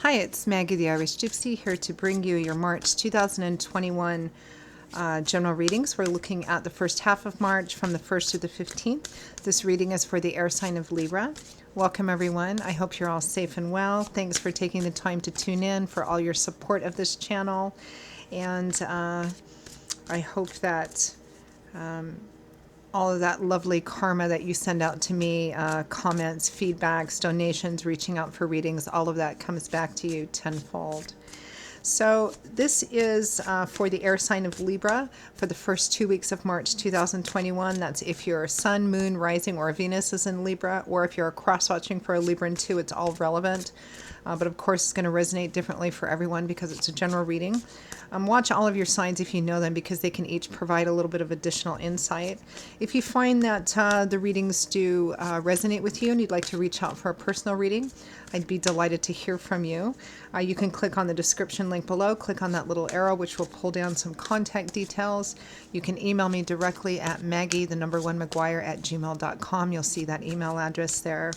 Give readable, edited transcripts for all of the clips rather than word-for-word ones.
Hi, it's Maggie the Irish Gypsy here to bring you your March 2021 general readings. We're looking at the first half of March from the 1st to the 15th. This reading is for the air sign of Libra. Welcome, everyone. I hope you're all safe and well. Thanks for taking the time to tune in, for all your support of this channel. And I hope that all of that lovely karma that you send out to me, comments, feedbacks, donations, reaching out for readings, all of that comes back to you tenfold. So this is for the air sign of Libra for the first 2 weeks of March 2021. That's if your sun, moon, rising, or Venus is in Libra, or if you're cross-watching for a Libran too, it's all relevant. But of course, it's going to resonate differently for everyone because it's a general reading. Watch all of your signs if you know them, because they can each provide a little bit of additional insight. If you find that the readings do resonate with you and you'd like to reach out for a personal reading, I'd be delighted to hear from you. You can click on the description link below, click on that little arrow, which will pull down some contact details. You can email me directly at maggie1mcguire@gmail.com. You'll see that email address there.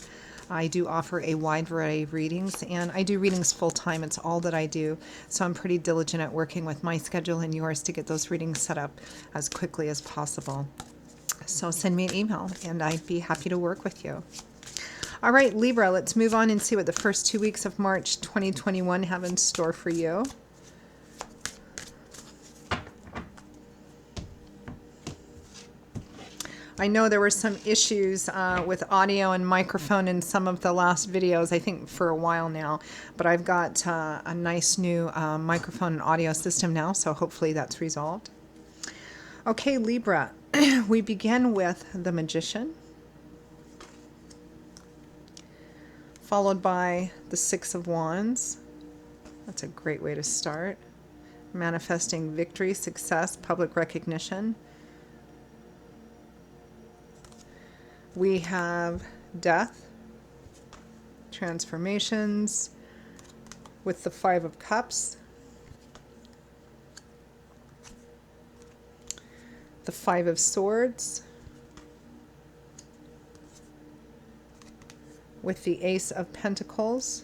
I do offer a wide variety of readings, and I do readings full-time. It's all that I do. So I'm pretty diligent at working with my schedule and yours to get those readings set up as quickly as possible. So send me an email, and I'd be happy to work with you. All right, Libra, let's move on and see what the first 2 weeks of March 2021 have in store for you. I know there were some issues with audio and microphone in some of the last videos, I think for a while now, but I've got a nice new microphone and audio system now, so hopefully that's resolved. Okay, Libra, we begin with the Magician, followed by the Six of Wands. That's a great way to start. Manifesting victory, success, public recognition. We have death, transformations, with the Five of Cups, the Five of Swords, with the Ace of Pentacles,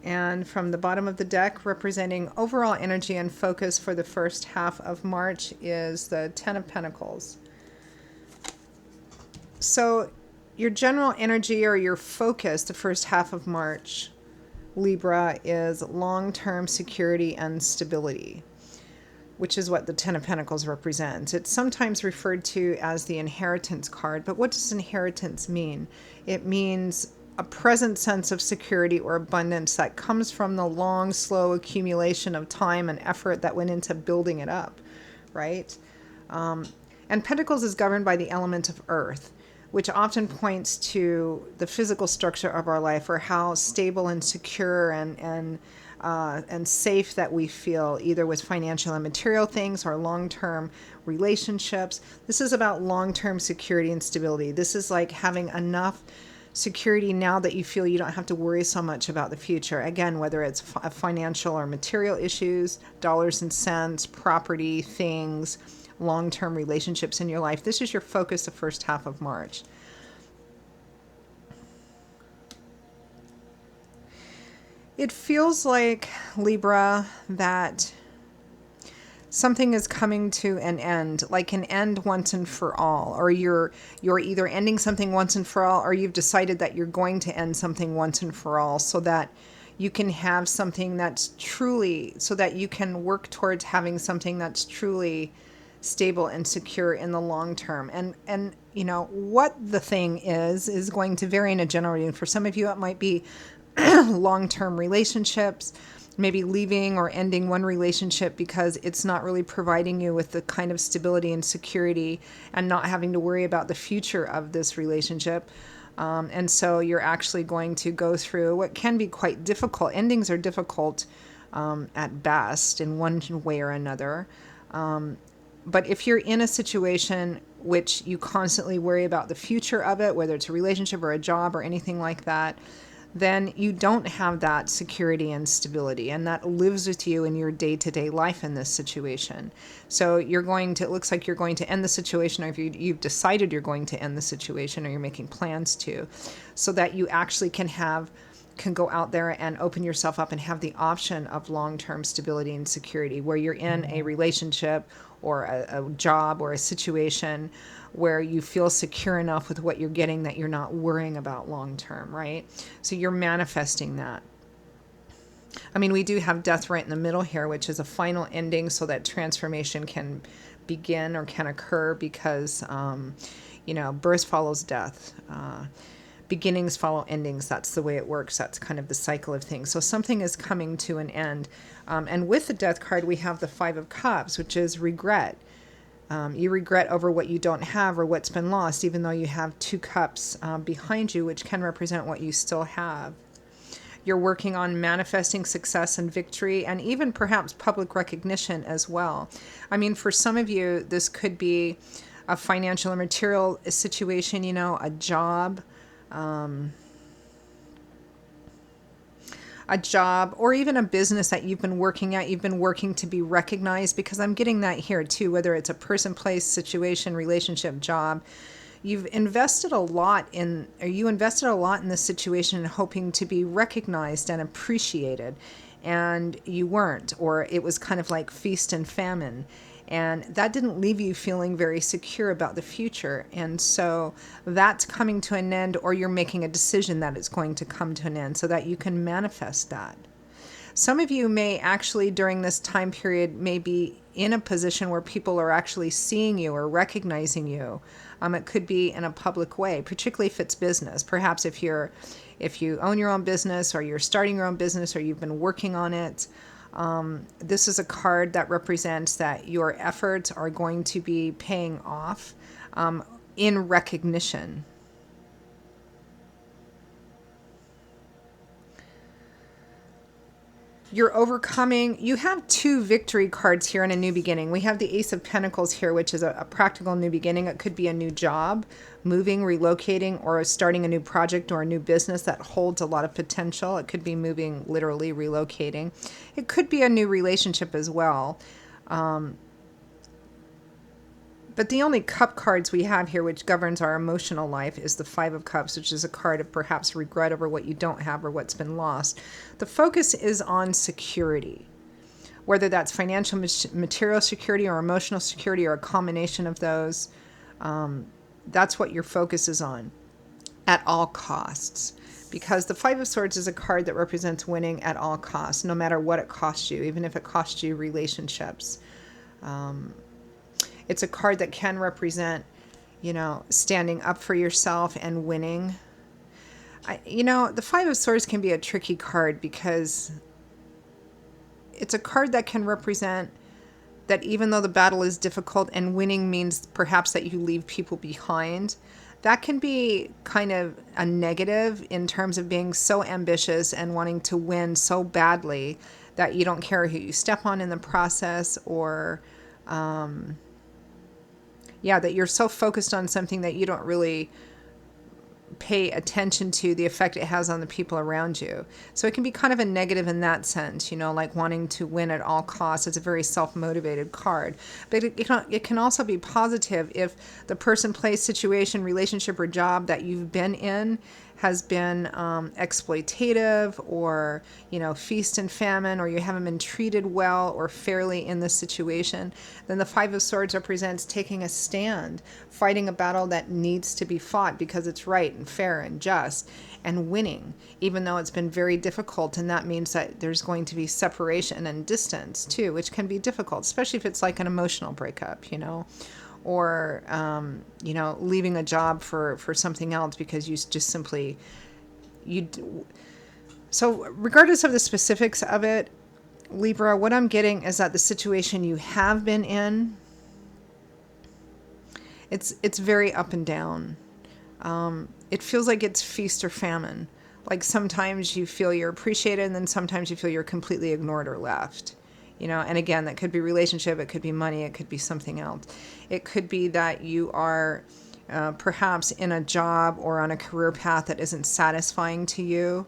and from the bottom of the deck, representing overall energy and focus for the first half of March, is the Ten of Pentacles. So your general energy or your focus the first half of March, Libra, is long-term security and stability, which is what the Ten of Pentacles represents. It's sometimes referred to as the inheritance card, but what does inheritance mean? It means a present sense of security or abundance that comes from the long, slow accumulation of time and effort that went into building it up, right? And Pentacles is governed by the element of earth, which often points to the physical structure of our life, or how stable and secure and safe that we feel, either with financial and material things or long-term relationships. This is about long-term security and stability. This is like having enough security now that you feel you don't have to worry so much about the future. Again, whether it's financial or material issues, dollars and cents, property, things, long-term relationships in your life. This is your focus the first half of March. It feels like, Libra, that something is coming to an end, like an end once and for all, or you're either ending something once and for all, or you've decided that you're going to end something once and for all, so that you can have something that's truly, so that you can work towards having something that's truly stable and secure in the long term. And you know what the thing is going to vary in a general reading. For some of you, it might be long-term relationships, maybe leaving or ending one relationship because it's not really providing you with the kind of stability and security, and not having to worry about the future of this relationship. And so you're actually going to go through what can be quite difficult. Endings are difficult at best in one way or another. But if you're in a situation which you constantly worry about the future of it, whether it's a relationship or a job or anything like that, then you don't have that security and stability, and that lives with you in your day-to-day life in this situation. So it looks like you're going to end the situation, or if you've decided you're going to end the situation, or you're making plans to, so that you actually can go out there and open yourself up and have the option of long-term stability and security, where you're in a relationship or a job or a situation where you feel secure enough with what you're getting that you're not worrying about long-term, right? So you're manifesting that. I mean, we do have death right in the middle here, which is a final ending so that transformation can begin or can occur, because, birth follows death. Beginnings follow endings. That's the way it works. That's kind of the cycle of things. So something is coming to an end. And with the death card, we have the Five of Cups, which is regret. You regret over what you don't have or what's been lost, even though you have two cups behind you, which can represent what you still have. You're working on manifesting success and victory, and even perhaps public recognition as well. I mean, for some of you, this could be a financial or material situation, a job, or even a business that you've been working at. You've been working to be recognized, because I'm getting that here too, whether it's a person, place, situation, relationship, job. You invested a lot in this situation, hoping to be recognized and appreciated, and you weren't, or it was kind of like feast and famine. And that didn't leave you feeling very secure about the future. And so that's coming to an end, or you're making a decision that it's going to come to an end so that you can manifest that. Some of you may actually, during this time period, may be in a position where people are actually seeing you or recognizing you. It could be in a public way, particularly if it's business. Perhaps if you own your own business, or you're starting your own business, or you've been working on it. This is a card that represents that your efforts are going to be paying off in recognition. You're overcoming. You have two victory cards here in a new beginning. We have the Ace of Pentacles here, which is a practical new beginning. It could be a new job, moving, relocating, or starting a new project or a new business that holds a lot of potential. It could be moving, literally relocating. It could be a new relationship as well. But the only cup cards we have here, which governs our emotional life, is the Five of Cups, which is a card of perhaps regret over what you don't have or what's been lost. The focus is on security, whether that's financial, material security, or emotional security, or a combination of those. That's what your focus is on at all costs. Because the Five of Swords is a card that represents winning at all costs, no matter what it costs you, even if it costs you relationships. It's a card that can represent, standing up for yourself and winning. The Five of Swords can be a tricky card, because it's a card that can represent that even though the battle is difficult and winning means perhaps that you leave people behind, that can be kind of a negative in terms of being so ambitious and wanting to win so badly that you don't care who you step on in the process, or that you're so focused on something that you don't really pay attention to the effect it has on the people around you. So it can be kind of a negative in that sense, like wanting to win at all costs. It's a very self-motivated card. But it can also be positive if the person, place, situation, relationship, or job that you've been in has been exploitative, or feast and famine, or you haven't been treated well or fairly in this situation. Then the Five of Swords represents taking a stand, fighting a battle that needs to be fought because it's right and fair and just, and winning, even though it's been very difficult. And that means that there's going to be separation and distance too, which can be difficult, especially if it's like an emotional breakup, or leaving a job for something else because you just simply so regardless of the specifics of it, Libra, what I'm getting is that the situation you have been in, it's very up and down. It feels like it's feast or famine. Like sometimes you feel you're appreciated, and then sometimes you feel you're completely ignored or left. And again, that could be relationship, it could be money, it could be something else. It could be that you are perhaps in a job or on a career path that isn't satisfying to you.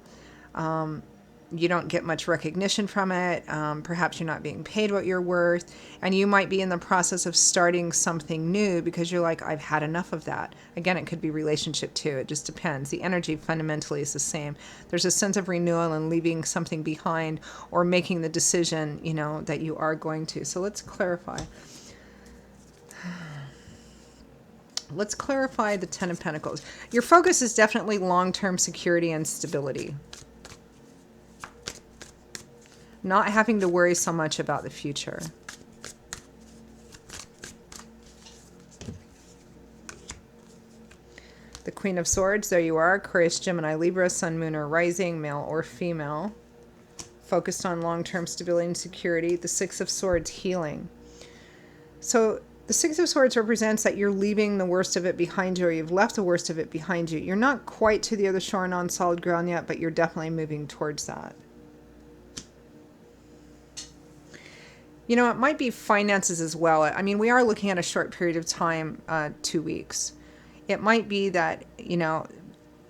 You don't get much recognition from it. Perhaps you're not being paid what you're worth. And you might be in the process of starting something new because you're like, I've had enough of that. Again, it could be relationship too. It just depends. The energy fundamentally is the same. There's a sense of renewal and leaving something behind or making the decision, that you are going to. So let's clarify. Let's clarify the Ten of Pentacles. Your focus is definitely long-term security and stability. Not having to worry so much about the future. The Queen of Swords, there you are. Aquarius, Gemini, Libra, Sun, Moon, or Rising, male or female. Focused on long-term stability and security. The Six of Swords, healing. So the Six of Swords represents that you're leaving the worst of it behind you, or you've left the worst of it behind you. You're not quite to the other shore and on solid ground yet, but you're definitely moving towards that. It might be finances as well. I mean, we are looking at a short period of time, 2 weeks. It might be that,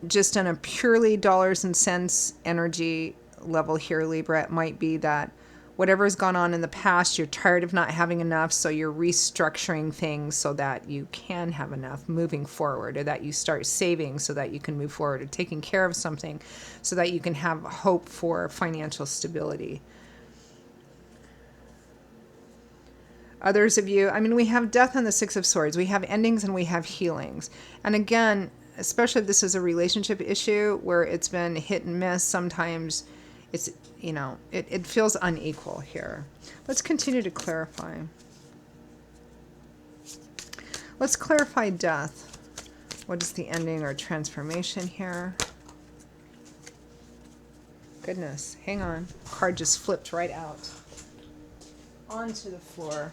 just on a purely dollars and cents energy level here, Libra, it might be that whatever's gone on in the past, you're tired of not having enough, so you're restructuring things so that you can have enough moving forward, or that you start saving so that you can move forward, or taking care of something so that you can have hope for financial stability. Others of you, we have death and the Six of Swords. We have endings and we have healings. And again, especially if this is a relationship issue where it's been hit and miss, sometimes it's, it feels unequal here. Let's continue to clarify. Let's clarify death. What is the ending or transformation here? Goodness, hang on. Card just flipped right out onto the floor.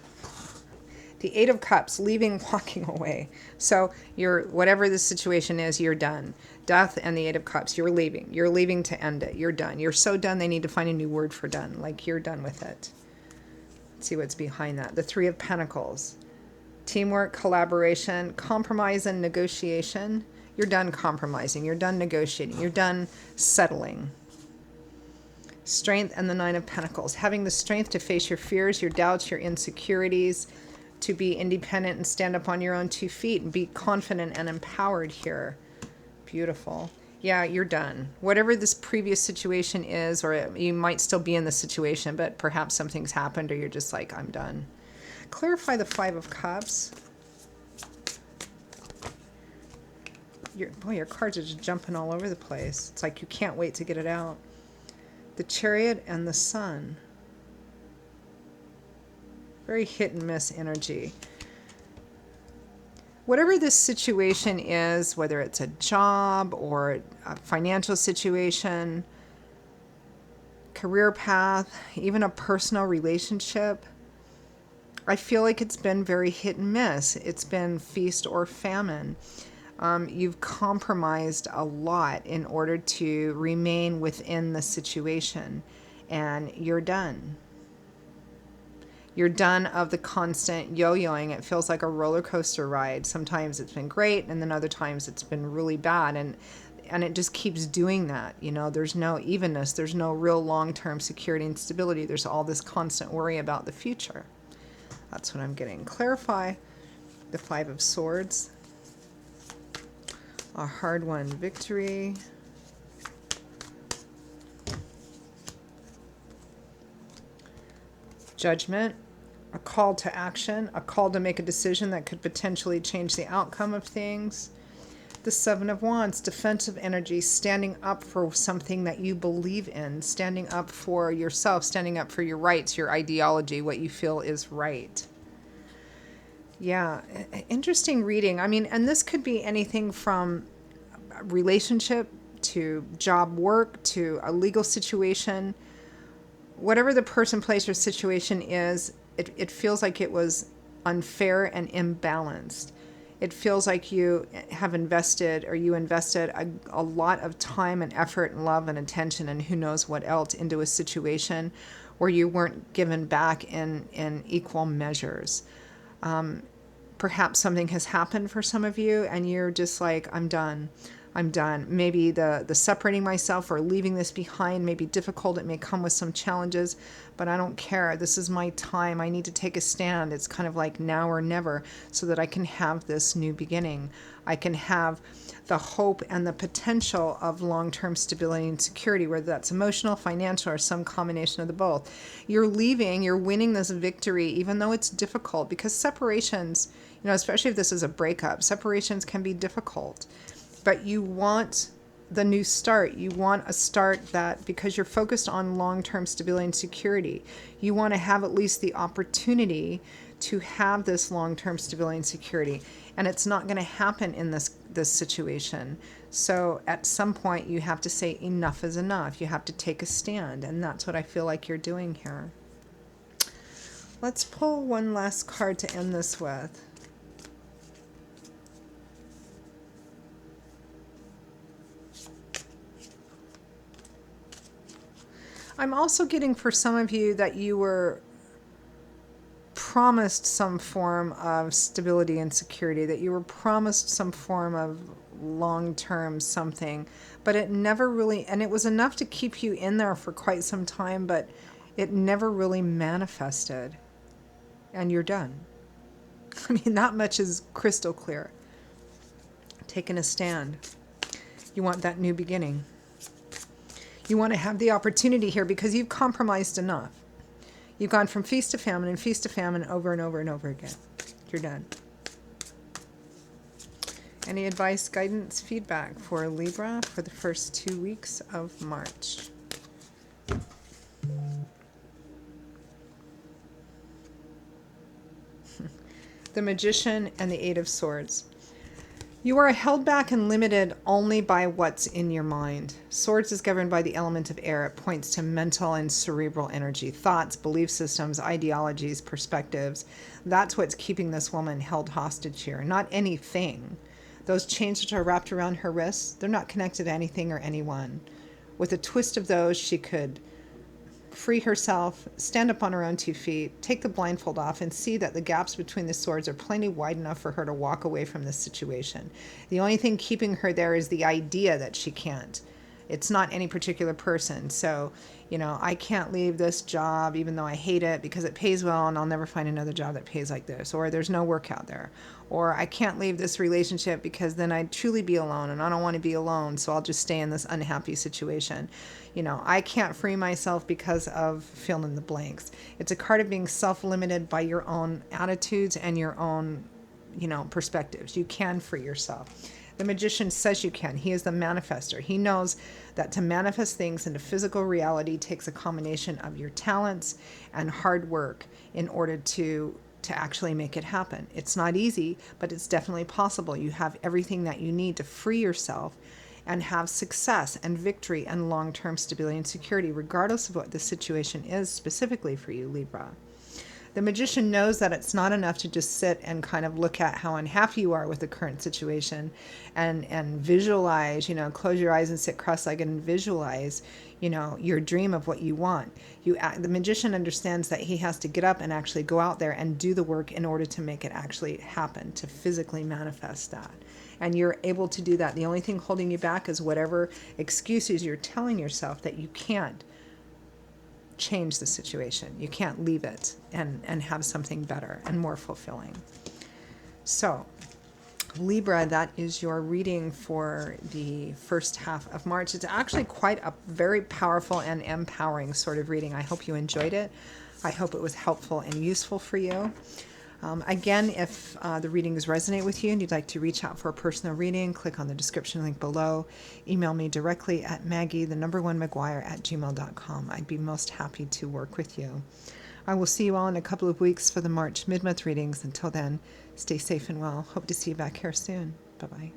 The Eight of Cups, leaving, walking away. So whatever the situation is, you're done. Death and the Eight of Cups, you're leaving. You're leaving to end it. You're done. You're so done, they need to find a new word for done. Like, you're done with it. Let's see what's behind that. The Three of Pentacles. Teamwork, collaboration, compromise, and negotiation. You're done compromising. You're done negotiating. You're done settling. Strength and the Nine of Pentacles. Having the strength to face your fears, your doubts, your insecurities, to be independent and stand up on your own 2 feet and be confident and empowered here. Beautiful. Yeah, you're done. Whatever this previous situation is, or you might still be in the situation, but perhaps something's happened or you're just like, I'm done. Clarify the Five of Cups. Your cards are just jumping all over the place. It's like you can't wait to get it out. The Chariot and the Sun. Very hit and miss energy. Whatever this situation is, whether it's a job or a financial situation, career path, even a personal relationship, I feel like it's been very hit and miss. It's been feast or famine. You've compromised a lot in order to remain within the situation, and you're done. You're done of the constant yo-yoing. It feels like a roller coaster ride. Sometimes it's been great, and then other times it's been really bad, and it just keeps doing that. There's no evenness. There's no real long-term security and stability. There's all this constant worry about the future. That's what I'm getting. Clarify the Five of Swords. A hard-won victory. Judgment. A call to action. A call to make a decision that could potentially change the outcome of things. The Seven of Wands. Defensive energy. Standing up for something that you believe in. Standing up for yourself. Standing up for your rights, your ideology, what you feel is right. Yeah, interesting reading. And this could be anything from a relationship to job work to a legal situation. Whatever the person, place, or situation is, it feels like it was unfair and imbalanced. It feels like you invested a lot of time and effort and love and attention and who knows what else into a situation where you weren't given back in equal measures. Perhaps something has happened for some of you and you're just like, I'm done. I'm done. Maybe the separating myself or leaving this behind may be difficult. It may come with some challenges, but I don't care. This is my time. I need to take a stand. It's kind of like now or never, so that I can have this new beginning. I can have the hope and the potential of long-term stability and security, whether that's emotional, financial, or some combination of the both. You're leaving, you're winning this victory, even though it's difficult, because separations, especially if this is a breakup, separations can be difficult. But you want the new start. You want a start that, because you're focused on long-term stability and security, you want to have at least the opportunity to have this long-term stability and security. And it's not going to happen in this situation. So at some point you have to say enough is enough. You have to take a stand. And that's what I feel like you're doing here. Let's pull one last card to end this with. I'm also getting for some of you that you were promised some form of stability and security, that you were promised some form of long-term something, but it never really, and it was enough to keep you in there for quite some time, but it never really manifested, and you're done. I mean, that much is crystal clear. Taking a stand. You want that new beginning. You want to have the opportunity here because you've compromised enough. You've gone from feast to famine and feast to famine over and over and over again. You're done. Any advice, guidance, feedback for Libra for the first 2 weeks of March? The Magician and the Eight of Swords. You are held back and limited only by what's in your mind. Swords is governed by the element of air. It points to mental and cerebral energy, thoughts, belief systems, ideologies, perspectives. That's what's keeping this woman held hostage here, not anything. Those chains that are wrapped around her wrists, they're not connected to anything or anyone. With a twist of those, she could free herself, stand up on her own 2 feet, take the blindfold off, and see that the gaps between the swords are plenty wide enough for her to walk away from this situation. The only thing keeping her there is the idea that she can't. It's not any particular person. So, I can't leave this job even though I hate it because it pays well and I'll never find another job that pays like this. Or there's no work out there. Or I can't leave this relationship because then I'd truly be alone and I don't want to be alone. So I'll just stay in this unhappy situation. I can't free myself because of fill in the blanks. It's a card of being self-limited by your own attitudes and your own, perspectives. You can free yourself. The Magician says you can. He is the manifester. He knows that to manifest things into physical reality takes a combination of your talents and hard work in order to actually make it happen. It's not easy, but it's definitely possible. You have everything that you need to free yourself and have success and victory and long-term stability and security, regardless of what the situation is specifically for you, Libra. The Magician knows that it's not enough to just sit and kind of look at how unhappy you are with the current situation and visualize, close your eyes and sit cross-legged and visualize, your dream of what you want. The Magician understands that he has to get up and actually go out there and do the work in order to make it actually happen, to physically manifest that. And you're able to do that. The only thing holding you back is whatever excuses you're telling yourself that you can't change the situation. You can't leave it and have something better and more fulfilling. So, Libra, that is your reading for the first half of March. It's actually quite a very powerful and empowering sort of reading. I hope you enjoyed it. I hope it was helpful and useful for you. Again, if the readings resonate with you and you'd like to reach out for a personal reading, click on the description link below. Email me directly at maggie1maguire@gmail.com. I'd be most happy to work with you. I will see you all in a couple of weeks for the March mid-month readings. Until then, stay safe and well. Hope to see you back here soon. Bye-bye.